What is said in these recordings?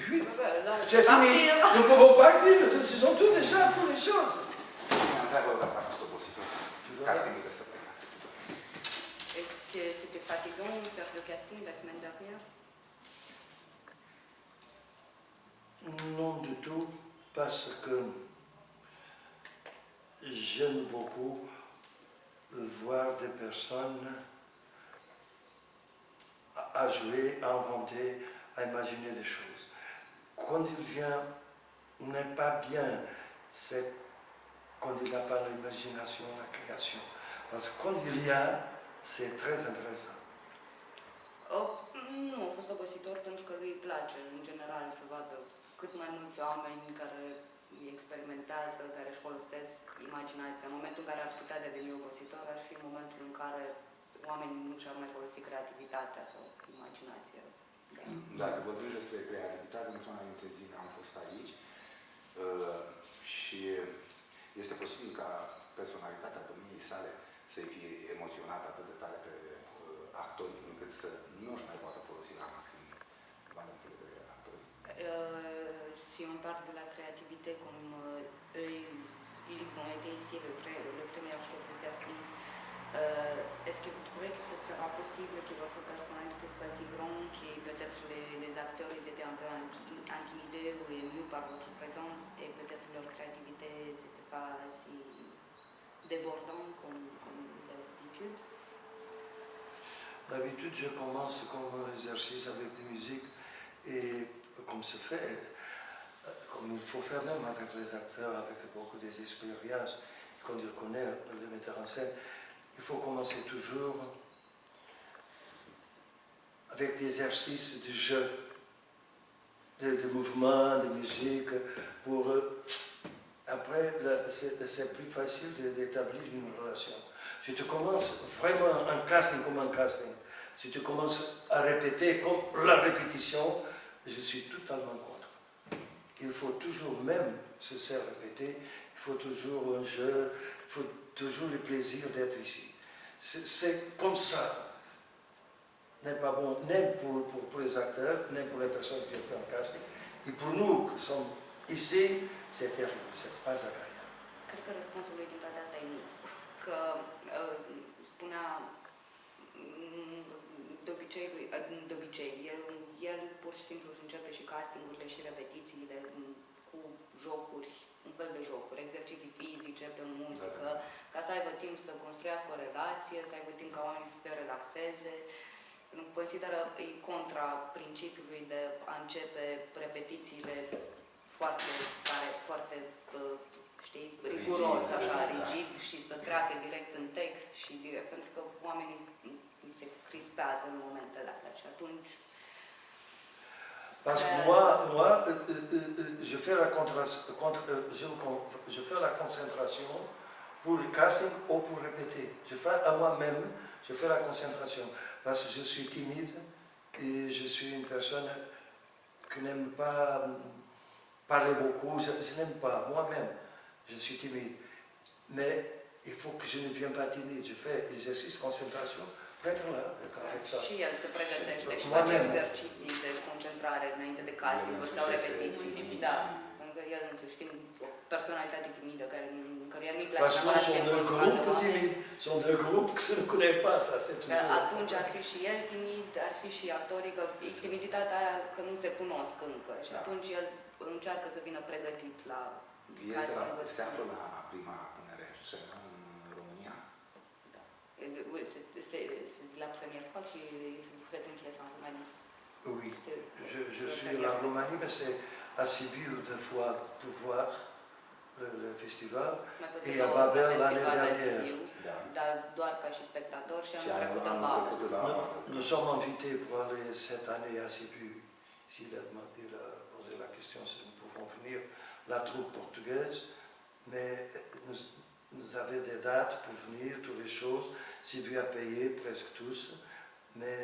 puis, c'est fini. Nous pouvons partir, ils ont tout déjà, toutes les choses. Est-ce que c'était fatigant de faire le casting la semaine dernière? Non du tout, parce que j'aime beaucoup voir des personnes à jouer, à inventer, à imaginer des choses. Quand il vient, n'est pas bien, c'est quand il n'a pas l'imagination, la création. Parce que quand il y a, c'est très intéressant. Nu a fost obositor pentru că lui îi place, în general, să vadă cât mai mulți oameni care experimentează, care își folosesc imaginația. În momentul în care ar putea deveni obositor, ar fi momentul în care oamenii nu și-ar mai folosi creativitatea sau imaginația. Dacă vorbim despre creativitate, într-una dintre zile am fost aici și este posibil ca personalitatea domniei sale să-i fie emoționată atât de tare pe actori, încât să nu-și mai poată folosi la maxim valențele de actori. Si on parle de la créativité comme ils ont été ici le premier jour du casting, est-ce que vous trouvez que ce sera possible que votre personnalité soit si grande que peut-être les acteurs ils étaient un peu intimidés ou émus par votre présence et peut-être leur créativité c'était pas si débordant comme d'habitude? D'habitude, je commence comme un exercice avec la musique et comme se fait, comme il faut faire même avec les acteurs, avec beaucoup d'expérience, quand ils connaissent le metteur en scène, il faut commencer toujours avec des exercices de jeu, de mouvement, de musique, pour après c'est plus facile d'établir une relation. Si tu commences vraiment un casting comme un casting, si tu commences à répéter comme la répétition, je suis totalement contre. Il faut toujours même se répéter, il faut toujours un jeu, il faut toujours le plaisir d'être ici. C'est comme ça. N'est pas bon ni pour les acteurs, ni pour les personnes qui viennent faire un casting. Et pour nous qui sommes ici, c'est terrible, c'est pas agréable. Cred că răspunsul lui din toate astea e nu. Că spunea de obicei, el pur și simplu își începe și castingurile și repetițiile cu jocuri, un fel de jocuri, exerciții fizice pe muzică, ca să aibă timp să construiască o relație, să aibă timp ca oamenii să se relaxeze. Consideră contra principiului de a începe repetițiile foarte știi, riguros, așa, rigid și să treacă direct în text și direct, pentru că oamenii se crispează în momentele alea și atunci... Parce que moi je fais la concentration pour le casting ou pour répéter. Je fais à moi-même, je fais la concentration. Parce que je suis timide et je suis une personne qui n'aime pas parler beaucoup. Je n'aime pas moi-même. Je suis timide. Mais il faut que je ne vienne pas timide. Je fais exercice, concentration, pour être là, avec ça. Și el se pregătește și face exerciții de concentrare înainte de casting sau repetiții. Da, pentru că el însuși fiind o personalitate timidă, căruia nu-i place neapărat să fie înconjurat de oameni. Sunt de grup que se ne connaît pas, ça c'est toujours. Atunci ar fi și el timid, ar fi și actorii, că timiditatea aia că nu se cunosc încă și atunci el încearcă să vină pregătit la casting. Se află la prima punere în scenă în România? Da. C'est la première fois que vous faites une pièce en Roumanie. Oui, je suis en Roumanie, mais c'est à Sibiu de fois pour voir le festival et à Babel l'année dernière. Dar doar ca și spectator și anul trecut în Babel. Nous sommes invités pour aller cette année à Sibiu. Il a posé la question si nous pouvons venir, la troupe portugaise, mais nous avions des dates pour venir, toutes les choses. Sibiu a payé presque tous, mais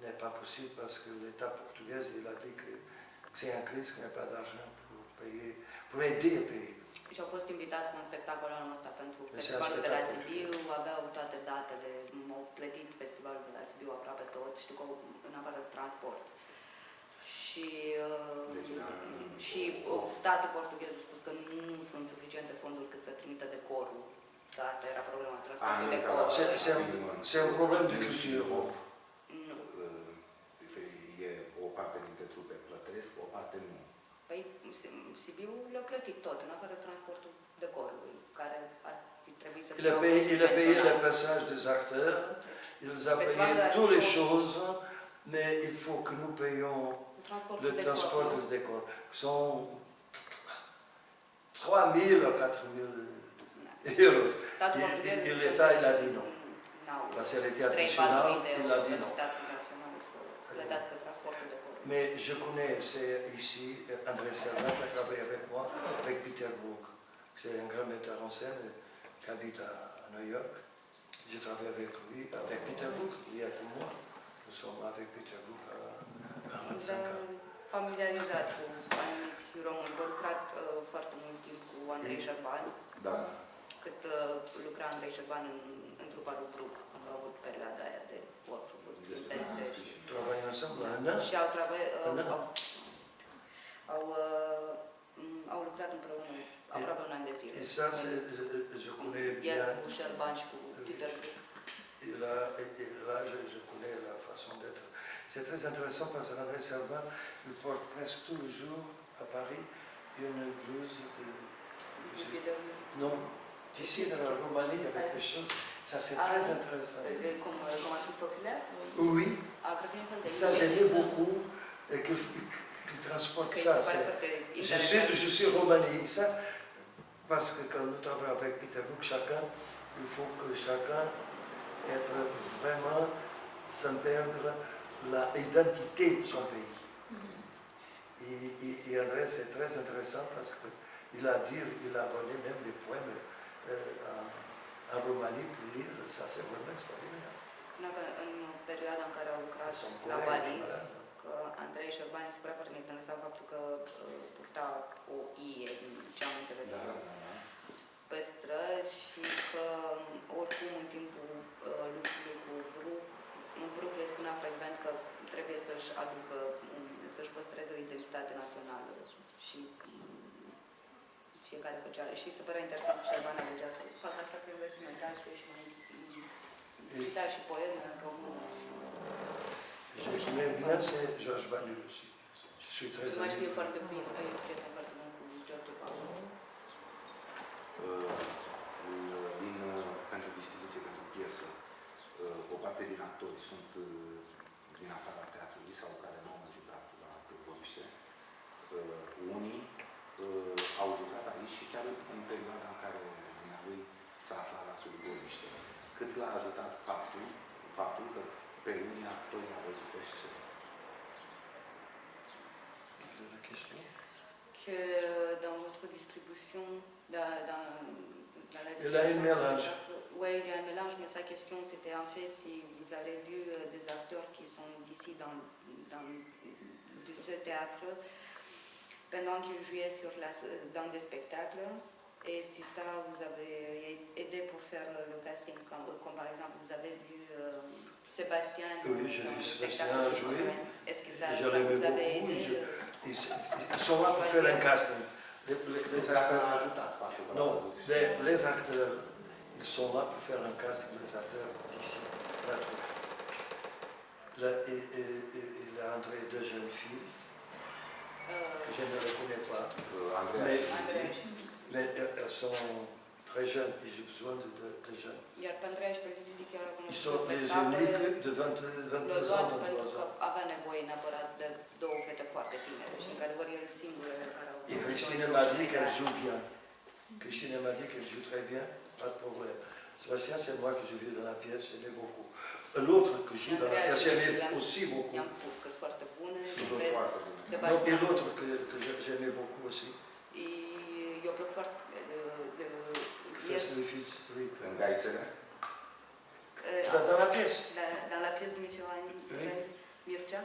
n'est pas possible parce que l'État portugais il a dit que c'est un crise, qu'il n'y a pas d'argent pour payer, pour aider à payer. Și au fost invitați cu un spectacol anul ăsta pentru festivalul de la Sibiu, aveau toate datele, au plătit festivalul de la Sibiu aproape tot, știu că în afară de transport. Și, Deci, și statul portughez a spus că nu sunt suficiente fonduri cât să trimită decorul. Că asta era problema transportului decorul. C'est un problème de culture. Nu. E o parte dintre trupe plătesc, o parte nu. Păi Sibiu le-a plătit tot, în afară transportul decorului, care ar fi trebuit să Il a payé les subvenționat. passages des acteurs, il a Festivalul payé de la toutes les Sibiu. choses, mais il faut que nous payions Transportul le decorului. transport du décor. Ce sont 3 000 à 4 000 euros. Statul portughez Et l'État, il a dit non. N-au Parce que l'État 3-4 national, mii de il euro a dit non. pentru Teatrul Național să plătească transportul decorului. Mais je connais, c'est ici, André Servat qui a travaillé avec moi, avec Peter Brook. C'est un grand metteur en scène qui habite à New York. J'ai travaillé avec lui, avec Peter Brook, il y a pour moi. Nous sommes avec Peter Brook à 45 ans. Familiarizat cu anumiți români, a lucrat foarte mult timp cu Andrei Șerban, Da. cât lucra Andrei Șerban în trupa lui Brook, când au avut perioada aia de workshop-uri intense. Travaillons ensemble, un an. Și au lucrat împreună aproape un an de zile. Et ça, je connais El bien. cu Șerban și cu Peter Brook. Et là je connais la façon d'être. C'est très intéressant parce qu'André Servan, il porte presque tous les jours à Paris une blouse de... Non, d'ici dans la Roumanie avec les choses. Ça, c'est très intéressant. Cum un truc populaire? Oui, Cred că e un fel de... ça, j'aimais beaucoup qu'il transporte Că îi ça. se pare foarte interesant. Je suis Roumanie. Ça, parce que quand nous travaillons avec Peter Brook, il faut que chacun être vraiment sans perdre l'identité de son pays. Et André, c'est très intéressant parce qu'il a donné même des poèmes en Roumanie pour lire. Ça, c'est vraiment extraordinaire. Spunea că în perioada în care au lucrat Sunt la corect, Paris, da. că Andrei Șerban se părea foarte interesant faptul că purta o ie, din ce am înțeles Da, eu, da, da. pe străzi și că oricum în timpul lucrului cu Brook le spunea frecvent că trebuie să-și aducă, să-și păstreze o identitate națională și fiecare făcea. Și se părea interesant că Șerban alegea să facă asta prin vestimentație și mai cita și poeme în română. Je connais bien, c'est Georges Banu aussi. Je suis très Și mai știu ami. foarte bine, e prieten foarte bun cu George Paul. Pentru distribuție, pentru piesă, o parte din actori sunt din afara teatrului sau care nu au mai jucat la Târgoviște. Unii au jucat aici și chiar în perioada în care lui s-a aflat la Târgoviște. Cât l-a ajutat faptul că pe unii actori au văzut pe scenă. La question. Que dans votre distribution, dans la Il a un mélange. Oui, il y a un mélange, mais sa question c'était en fait si vous avez vu des acteurs qui sont d'ici de ce théâtre pendant qu'ils jouaient dans des spectacles et si ça vous avez aidé pour faire le casting, comme par exemple vous avez vu Sébastien Oui, j'ai vu Sébastien jouer. Est-ce que ça Je l'aimais vous avait beaucoup. aidé Ils sont là pour faire un casting. Les Dacă a acteurs, ajutat faptul că l-a non, văzut. les acteurs, ils sont là pour faire un casting, les acteurs d'ici, la troupe. Il a entré deux jeunes filles que je ne les connais pas, Andreea mais elles sont très jeunes, ils ont besoin de jeunes. Iar pe Andreea și pe Lili chiar acum Ils sont des uniques de 22 ans, 23 ans. avea nevoie neapărat de două fete foarte tinere și într-adevăr el singurele care au... Et Christine m'a dit qu'elle joue bien. Christine m'a dit qu'elle joue très bien, pas de problème. Sébastien, c'est moi que je vis dans la pièce, j'aimais beaucoup. L'autre que joue dans la pièce, j'aimais aussi beaucoup. I-am spus că sunt foarte bune. sunt foarte bune. Donc, et Sebastian, l'autre que j'aimais beaucoup aussi. eu plac foarte... Fils de fils, oui. În gaițele? Dans la pièce. Dans la pièce de Monsieur Mircea.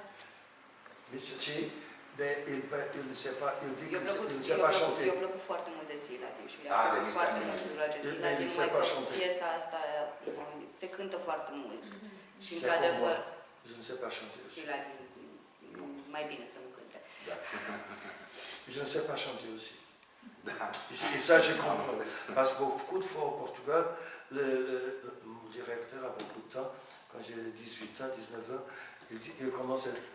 Mais il ne sait pas, il dit Eu qu'il ne sait pas chanter. Eu plăcut foarte mult de Siladiu și Da, de Mircea foarte Siladiu. mult să joace Il Siladiu, ne numai sait că pas chanter. piesa asta se cântă foarte mult. Și C'est într-adevăr, pour moi. Je ne sais pas chanter aussi. Siladiu mai bine să nu cânte. Da. Je ne sais pas chanter aussi. Da. Et ça, je comprends. Parce qu'au coup de fois au Portugal, mon directeur a beaucoup de temps, quand j'ai 18 ans, 19 ans, il commence à dire,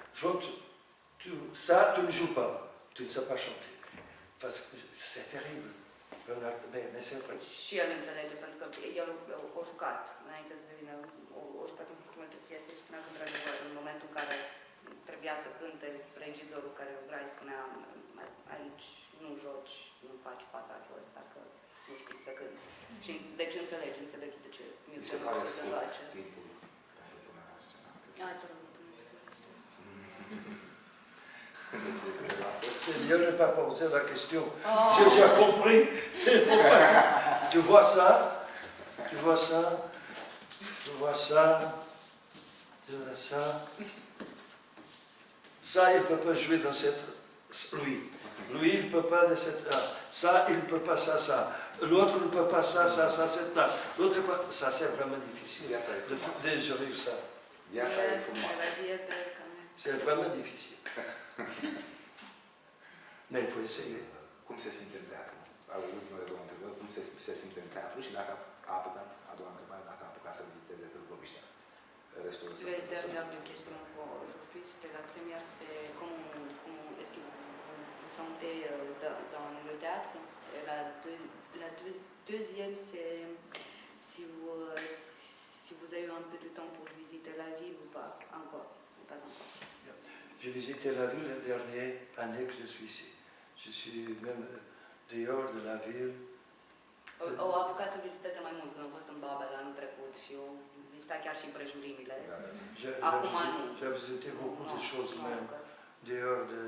ça, tu ne joues pas, tu ne sais pas chanter. Parce que c'est terrible. Mais c'est vrai. Și el înțelege, pentru că el o jucat, înainte să devină, o jucat în foarte multe piese și spunea că, într-adevăr, în momentul în care trebuia să cânte, regizorul care lucra îi spunea, aici nu joci, nu faci pasajul ăsta, că nu știi să cânti. Și deci înțelegi de ce Mi se pare să scurt joace. timpul pentru punerea în scenă. Asta nu. C'est mieux de ne pas poser la question. J'ai déjà compris. Tu vois ça? Tu vois ça? Tu vois ça? Tu vois ça? Ça, il ne peut pas jouer dans cette... Lui. Lui, il ne peut pas dans cette... Ça, il ne peut pas ça. L'autre ne peut pas ça, c'est là. L'autre, ça, c'est vraiment difficile de gérer ça. Viața e frumoasă. C'est vraiment difficile. Mais il faut essayer. Cum se simte în teatru? Ultimele două întrebări. Cum se simte în teatru și dacă a apucat, a doua întrebare, dacă a apucat să viziteze Târgoviștea. Restul să... Les dernières deux questions pour aujourd'hui, c'était la première, c'est comment est-ce que vous vous sentez dans le théâtre? Et la deuxième, c'est si vous avez eu un peu de temps pour visiter la ville ou pas encore, ou pas encore. J'ai visité la ville la dernière année que je suis ici. Je suis même dehors de la ville. Au apucat să viziteze mai mult, când am fost în Babel anul trecut și au vizitat chiar și împrejurimile. Acum nu. J'ai visité beaucoup de choses Nu, même încă. dehors de